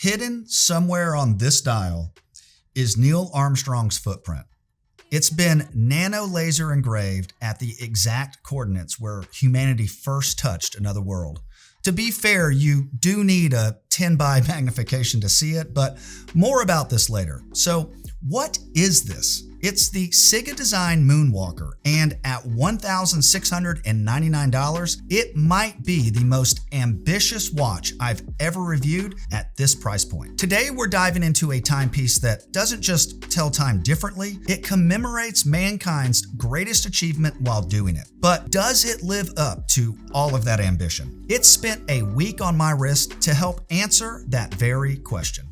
Hidden somewhere on this dial is Neil Armstrong's footprint. It's been nano-laser engraved at the exact coordinates where humanity first touched another world. To be fair, you do need a 10 by magnification to see it, but more about this later. So what is this? It's the CIGA Design Moon Walker, and at $1,699, it might be the most ambitious watch I've ever reviewed at this price point. Today, we're diving into a timepiece that doesn't just tell time differently, it commemorates mankind's greatest achievement while doing it. But does it live up to all of that ambition? It spent a week on my wrist to help answer that very question.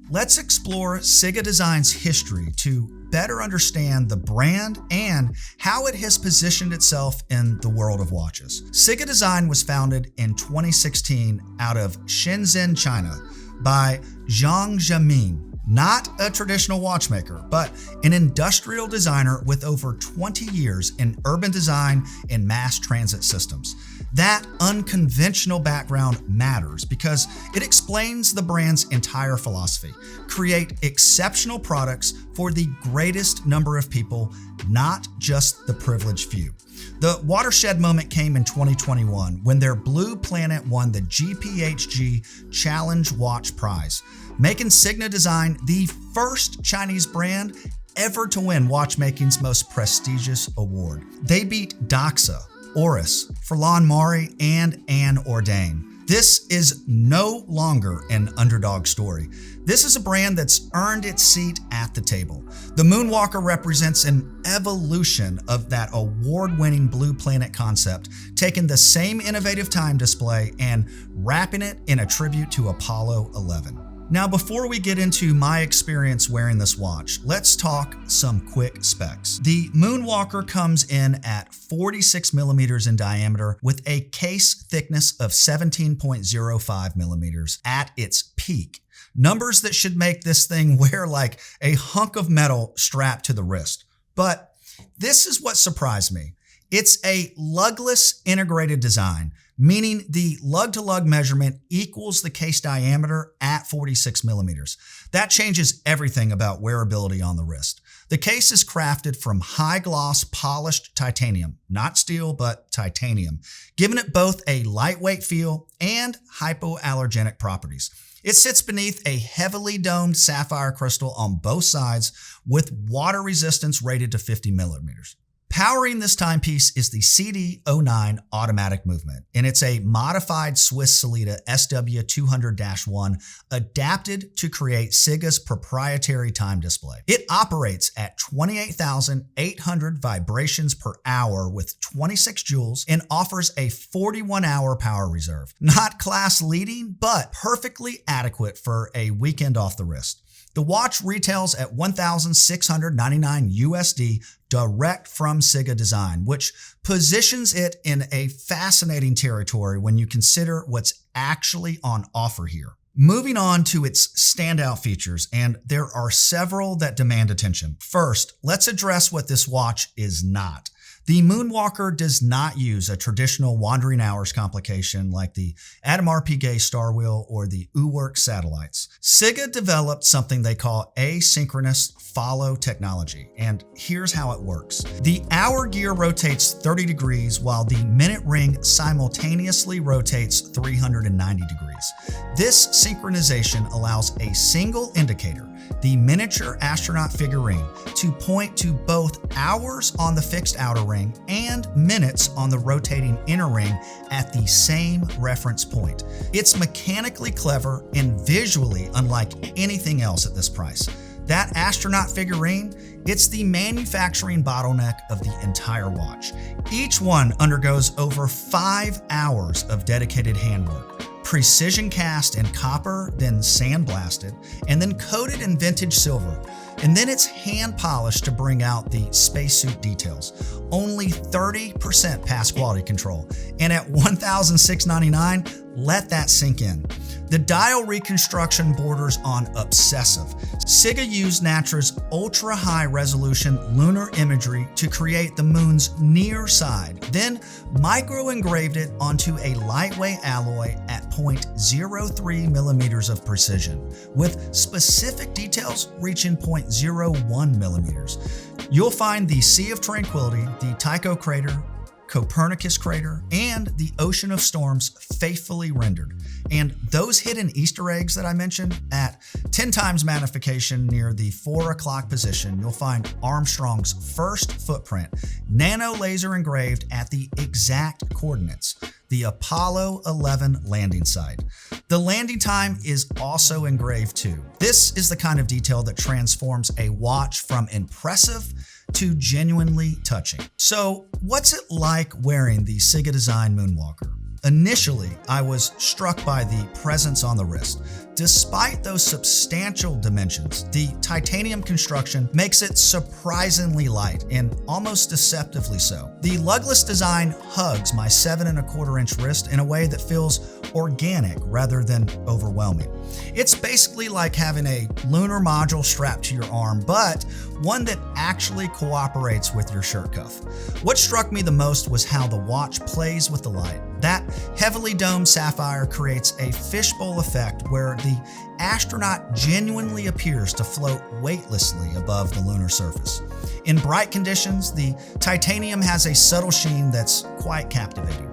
Let's explore CIGA Design's history to better understand the brand and how it has positioned itself in the world of watches. CIGA Design was founded in 2016 out of Shenzhen, China by Zhang Jiamin. Not a traditional watchmaker, but an industrial designer with over 20 years in urban design and mass transit systems. That unconventional background matters because it explains the brand's entire philosophy. Create exceptional products for the greatest number of people, not just the privileged few. The watershed moment came in 2021 when their Blue Planet won the GPHG Challenge Watch Prize, making CIGA Design the first Chinese brand ever to win watchmaking's most prestigious award. They beat Doxa, Oris, Furlan Mari, and Anne Ordain. This is no longer an underdog story. This is a brand that's earned its seat at the table. The Moon Walker represents an evolution of that award-winning Blue Planet concept, taking the same innovative time display and wrapping it in a tribute to Apollo 11. Now, before we get into my experience wearing this watch, let's talk some quick specs. The Moon Walker comes in at 46 millimeters in diameter with a case thickness of 17.05 millimeters at its peak. Numbers that should make this thing wear like a hunk of metal strapped to the wrist. But this is what surprised me. It's a lugless integrated design, meaning the lug-to-lug measurement equals the case diameter at 46 millimeters. That changes everything about wearability on the wrist. The case is crafted from high-gloss polished titanium, not steel, but titanium, giving it both a lightweight feel and hypoallergenic properties. It sits beneath a heavily domed sapphire crystal on both sides with water resistance rated to 50 millimeters. Powering this timepiece is the CD09 automatic movement, and it's a modified Swiss Sellita SW200-1 adapted to create CIGA's proprietary time display. It operates at 28,800 vibrations per hour with 26 joules and offers a 41-hour power reserve. Not class leading, but perfectly adequate for a weekend off the wrist. The watch retails at $1,699 USD direct from CIGA Design, which positions it in a fascinating territory when you consider what's actually on offer here. Moving on to its standout features, and there are several that demand attention. First, let's address what this watch is not. The Moon Walker does not use a traditional wandering hours complication like the Audemars Piguet Star Wheel or the Uwerk satellites. CIGA developed something they call Asynchronous-Follow technology, and here's how it works. The hour gear rotates 30 degrees while the minute ring simultaneously rotates 390 degrees. This synchronization allows a single indicator, the miniature astronaut figurine, to point to both hours on the fixed outer ring and minutes on the rotating inner ring at the same reference point. It's mechanically clever and visually unlike anything else at this price. That astronaut figurine, it's the manufacturing bottleneck of the entire watch. Each one undergoes over 5 hours of dedicated handwork. Precision cast in copper, then sandblasted, and then coated in vintage silver. And then it's hand polished to bring out the spacesuit details. Only 30% pass quality control. And at $1,699, let that sink in. The dial reconstruction borders on obsessive. CIGA used NATRA's ultra-high resolution lunar imagery to create the moon's near side, then micro-engraved it onto a lightweight alloy at 0.03 millimeters of precision, with specific details reaching 0.01 millimeters. You'll find the Sea of Tranquility, the Tycho crater, Copernicus crater, and the Ocean of Storms faithfully rendered. And those hidden Easter eggs that I mentioned at 10 times magnification near the 4 o'clock position, you'll find Armstrong's first footprint, nano-laser engraved at the exact coordinates, the Apollo 11 landing site. The landing time is also engraved too. This is the kind of detail that transforms a watch from impressive to genuinely touching. So what's it like wearing the CIGA Design Moon Walker? Initially, I was struck by the presence on the wrist. Despite those substantial dimensions, the titanium construction makes it surprisingly light and almost deceptively so. The lugless design hugs my 7¼ inch wrist in a way that feels organic rather than overwhelming. It's basically like having a lunar module strapped to your arm, but one that actually cooperates with your shirt cuff. What struck me the most was how the watch plays with the light. That heavily domed sapphire creates a fishbowl effect where the astronaut genuinely appears to float weightlessly above the lunar surface. In bright conditions, the titanium has a subtle sheen that's quite captivating.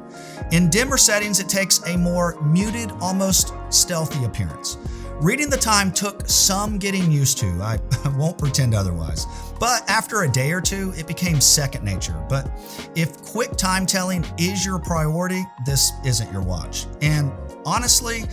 In dimmer settings, it takes a more muted, almost stealthy appearance. Reading the time took some getting used to, I won't pretend otherwise. But after a day or two, it became second nature. But if quick time telling is your priority, this isn't your watch. And honestly,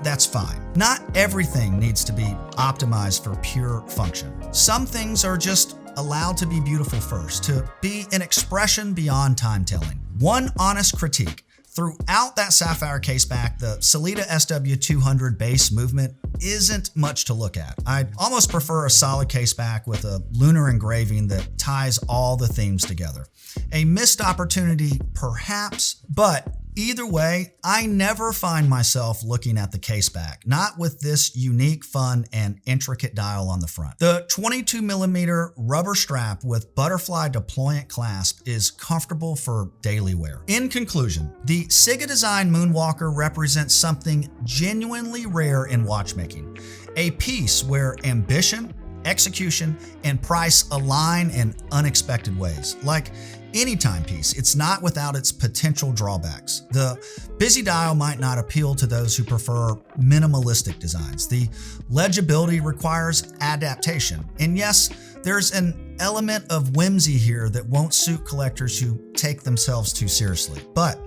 that's fine. Not everything needs to be optimized for pure function. Some things are just allowed to be beautiful first, to be an expression beyond time telling. One honest critique. Throughout that sapphire caseback, the Sellita SW200 base movement isn't much to look at. I'd almost prefer a solid caseback with a lunar engraving that ties all the themes together. A missed opportunity, perhaps, but either way, I never find myself looking at the caseback, not with this unique, fun, and intricate dial on the front. The 22mm rubber strap with butterfly deployant clasp is comfortable for daily wear. In conclusion, the CIGA Design Moon Walker represents something genuinely rare in watchmaking, a piece where ambition, execution, and price align in unexpected ways. Like any timepiece, it's not without its potential drawbacks. The busy dial might not appeal to those who prefer minimalistic designs. The legibility requires adaptation. And yes, there's an element of whimsy here that won't suit collectors who take themselves too seriously. But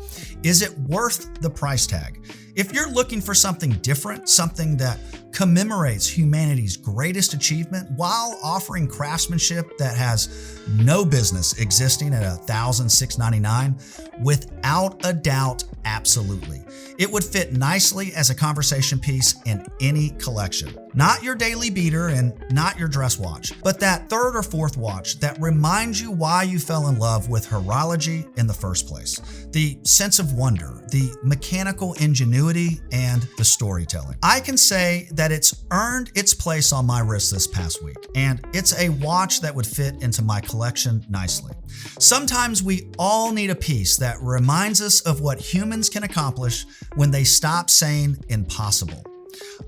is it worth the price tag? If you're looking for something different, something that commemorates humanity's greatest achievement while offering craftsmanship that has no business existing at $1,699, without a doubt, absolutely. It would fit nicely as a conversation piece in any collection. Not your daily beater and not your dress watch, but that third or fourth watch that reminds you why you fell in love with horology in the first place. The sense of wonder, the mechanical ingenuity, and the storytelling. I can say that it's earned its place on my wrist this past week, and it's a watch that would fit into my collection nicely. Sometimes we all need a piece that reminds us of what humans can accomplish when they stop saying impossible.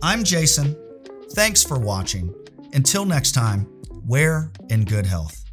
I'm Jason. Thanks for watching. Until next time, wear in good health.